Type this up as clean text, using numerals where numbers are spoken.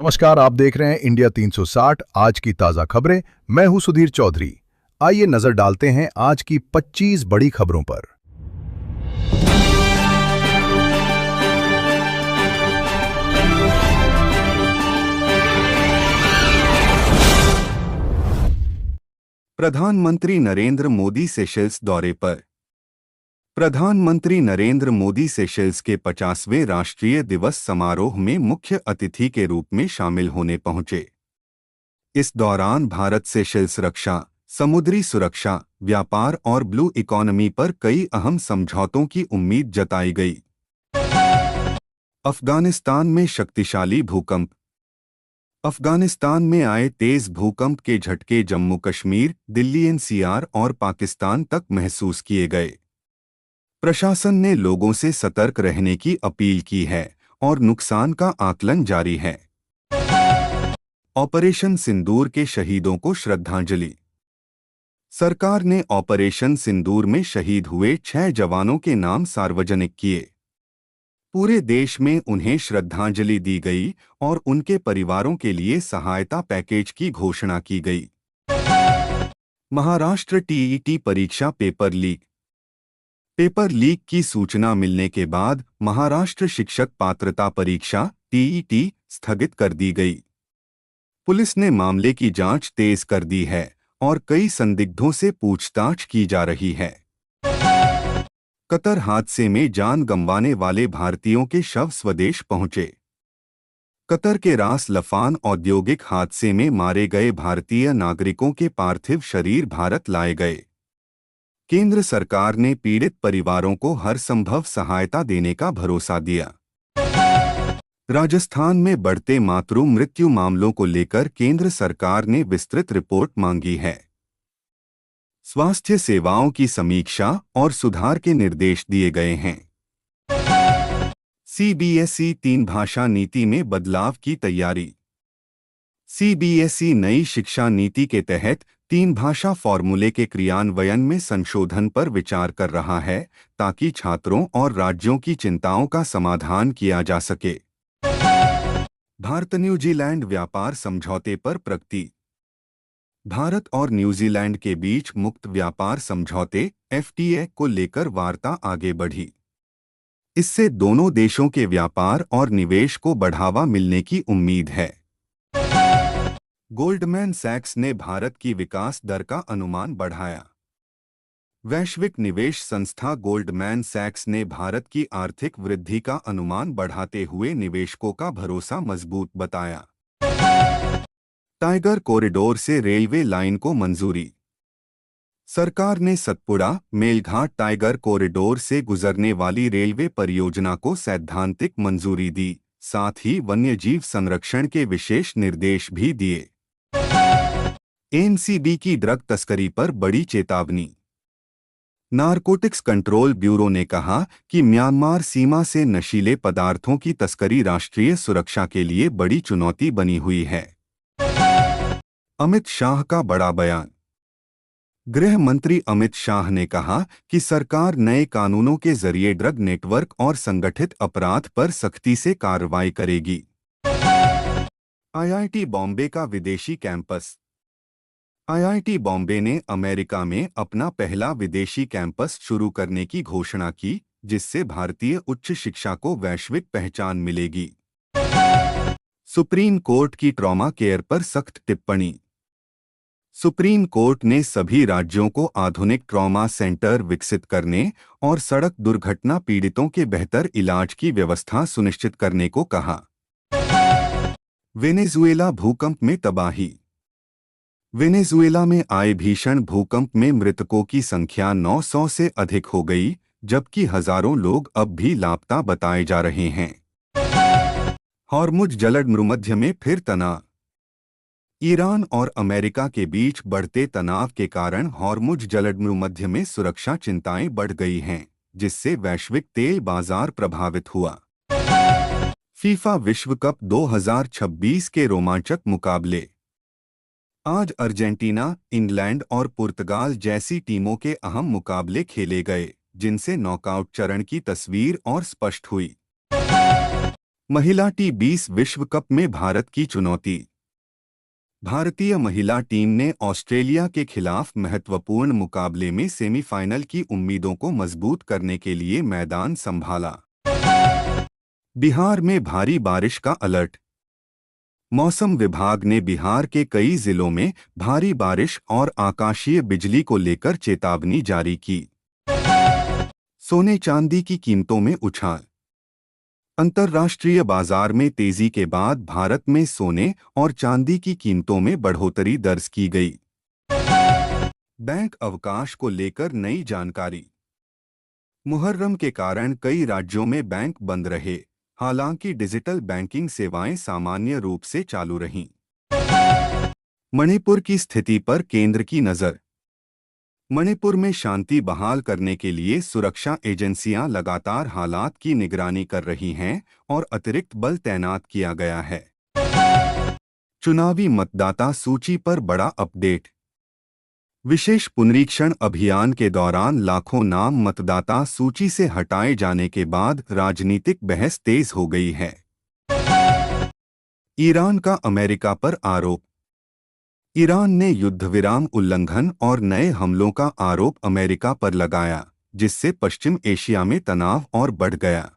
नमस्कार, आप देख रहे हैं इंडिया 360 आज की ताज़ा खबरें। मैं हूं सुधीर चौधरी। आइए नजर डालते हैं आज की 25 बड़ी खबरों पर। प्रधानमंत्री नरेंद्र मोदी सेशेल्स दौरे पर। प्रधानमंत्री नरेंद्र मोदी सेशेल्स के 50वें राष्ट्रीय दिवस समारोह में मुख्य अतिथि के रूप में शामिल होने पहुंचे। इस दौरान भारत सेशेल्स रक्षा, समुद्री सुरक्षा, व्यापार और ब्लू इकोनॉमी पर कई अहम समझौतों की उम्मीद जताई गई। अफगानिस्तान में शक्तिशाली भूकंप। अफगानिस्तान में आए तेज भूकंप के झटके जम्मू कश्मीर, दिल्ली एनसीआर और पाकिस्तान तक महसूस किए गए। प्रशासन ने लोगों से सतर्क रहने की अपील की है और नुकसान का आकलन जारी है। ऑपरेशन सिंदूर के शहीदों को श्रद्धांजलि। सरकार ने ऑपरेशन सिंदूर में शहीद हुए 6 जवानों के नाम सार्वजनिक किए। पूरे देश में उन्हें श्रद्धांजलि दी गई और उनके परिवारों के लिए सहायता पैकेज की घोषणा की गई। महाराष्ट्र टीईटी परीक्षा पेपर लीक। पेपर लीक की सूचना मिलने के बाद महाराष्ट्र शिक्षक पात्रता परीक्षा टीईटी स्थगित कर दी गई। पुलिस ने मामले की जांच तेज कर दी है और कई संदिग्धों से पूछताछ की जा रही है। कतर हादसे में जान गंवाने वाले भारतीयों के शव स्वदेश पहुंचे। कतर के रास लफान औद्योगिक हादसे में मारे गए भारतीय नागरिकों के पार्थिव शरीर भारत लाए गए। केंद्र सरकार ने पीड़ित परिवारों को हर संभव सहायता देने का भरोसा दिया। राजस्थान में बढ़ते मातृ मृत्यु मामलों को लेकर केंद्र सरकार ने विस्तृत रिपोर्ट मांगी है। स्वास्थ्य सेवाओं की समीक्षा और सुधार के निर्देश दिए गए हैं। सीबीएसई 3 भाषा नीति में बदलाव की तैयारी। सीबीएसई नई शिक्षा नीति के तहत 3 भाषा फॉर्मूले के क्रियान्वयन में संशोधन पर विचार कर रहा है ताकि छात्रों और राज्यों की चिंताओं का समाधान किया जा सके। भारत न्यूजीलैंड व्यापार समझौते पर प्रगति। भारत और न्यूजीलैंड के बीच मुक्त व्यापार समझौते एफटीए को लेकर वार्ता आगे बढ़ी। इससे दोनों देशों के व्यापार और निवेश को बढ़ावा मिलने की उम्मीद है। गोल्डमैन सैक्स ने भारत की विकास दर का अनुमान बढ़ाया। वैश्विक निवेश संस्था गोल्डमैन सैक्स ने भारत की आर्थिक वृद्धि का अनुमान बढ़ाते हुए निवेशकों का भरोसा मजबूत बताया। टाइगर कॉरिडोर से रेलवे लाइन को मंजूरी। सरकार ने सतपुड़ा मेलघाट टाइगर कॉरिडोर से गुजरने वाली रेलवे परियोजना को सैद्धांतिक मंजूरी दी, साथ ही वन्यजीव संरक्षण के विशेष निर्देश भी दिए। एनसीबी की ड्रग तस्करी पर बड़ी चेतावनी। नारकोटिक्स कंट्रोल ब्यूरो ने कहा कि म्यांमार सीमा से नशीले पदार्थों की तस्करी राष्ट्रीय सुरक्षा के लिए बड़ी चुनौती बनी हुई है। अमित शाह का बड़ा बयान। गृह मंत्री अमित शाह ने कहा कि सरकार नए कानूनों के जरिए ड्रग नेटवर्क और संगठित अपराध पर सख्ती से कार्रवाई करेगी। आईआईटी बॉम्बे का विदेशी कैंपस। आईआईटी बॉम्बे ने अमेरिका में अपना पहला विदेशी कैंपस शुरू करने की घोषणा की, जिससे भारतीय उच्च शिक्षा को वैश्विक पहचान मिलेगी। सुप्रीम कोर्ट की ट्रॉमा केयर पर सख्त टिप्पणी। सुप्रीम कोर्ट ने सभी राज्यों को आधुनिक ट्रॉमा सेंटर विकसित करने और सड़क दुर्घटना पीड़ितों के बेहतर इलाज की व्यवस्था सुनिश्चित करने को कहा। वेनेजुएला भूकंप में तबाही। वेनेजुएला में आए भीषण भूकंप में मृतकों की संख्या 900 से अधिक हो गई, जबकि हजारों लोग अब भी लापता बताए जा रहे हैं। हॉर्मुज जलसंधि में फिर तनाव। ईरान और अमेरिका के बीच बढ़ते तनाव के कारण हॉर्मुज जलसंधि में सुरक्षा चिंताएं बढ़ गई हैं, जिससे वैश्विक तेल बाजार प्रभावित हुआ। फीफा विश्व कप 2026 के रोमांचक मुकाबले। आज अर्जेंटीना, इंग्लैंड और पुर्तगाल जैसी टीमों के अहम मुकाबले खेले गए, जिनसे नॉकआउट चरण की तस्वीर और स्पष्ट हुई। महिला T20 विश्व कप में भारत की चुनौती। भारतीय महिला टीम ने ऑस्ट्रेलिया के खिलाफ महत्वपूर्ण मुकाबले में सेमीफाइनल की उम्मीदों को मजबूत करने के लिए मैदान संभाला। बिहार में भारी बारिश का अलर्ट। मौसम विभाग ने बिहार के कई जिलों में भारी बारिश और आकाशीय बिजली को लेकर चेतावनी जारी की। सोने चांदी की कीमतों में उछाल। अंतर्राष्ट्रीय बाजार में तेजी के बाद भारत में सोने और चांदी की कीमतों में बढ़ोतरी दर्ज की गई। बैंक अवकाश को लेकर नई जानकारी। मुहर्रम के कारण कई राज्यों में बैंक बंद रहे, हालांकि डिजिटल बैंकिंग सेवाएं सामान्य रूप से चालू रहीं। मणिपुर की स्थिति पर केंद्र की नज़र। मणिपुर में शांति बहाल करने के लिए सुरक्षा एजेंसियां लगातार हालात की निगरानी कर रही हैं और अतिरिक्त बल तैनात किया गया है। चुनावी मतदाता सूची पर बड़ा अपडेट। विशेष पुनरीक्षण अभियान के दौरान लाखों नाम मतदाता सूची से हटाए जाने के बाद राजनीतिक बहस तेज हो गई है। ईरान का अमेरिका पर आरोप। ईरान ने युद्धविराम उल्लंघन और नए हमलों का आरोप अमेरिका पर लगाया, जिससे पश्चिम एशिया में तनाव और बढ़ गया।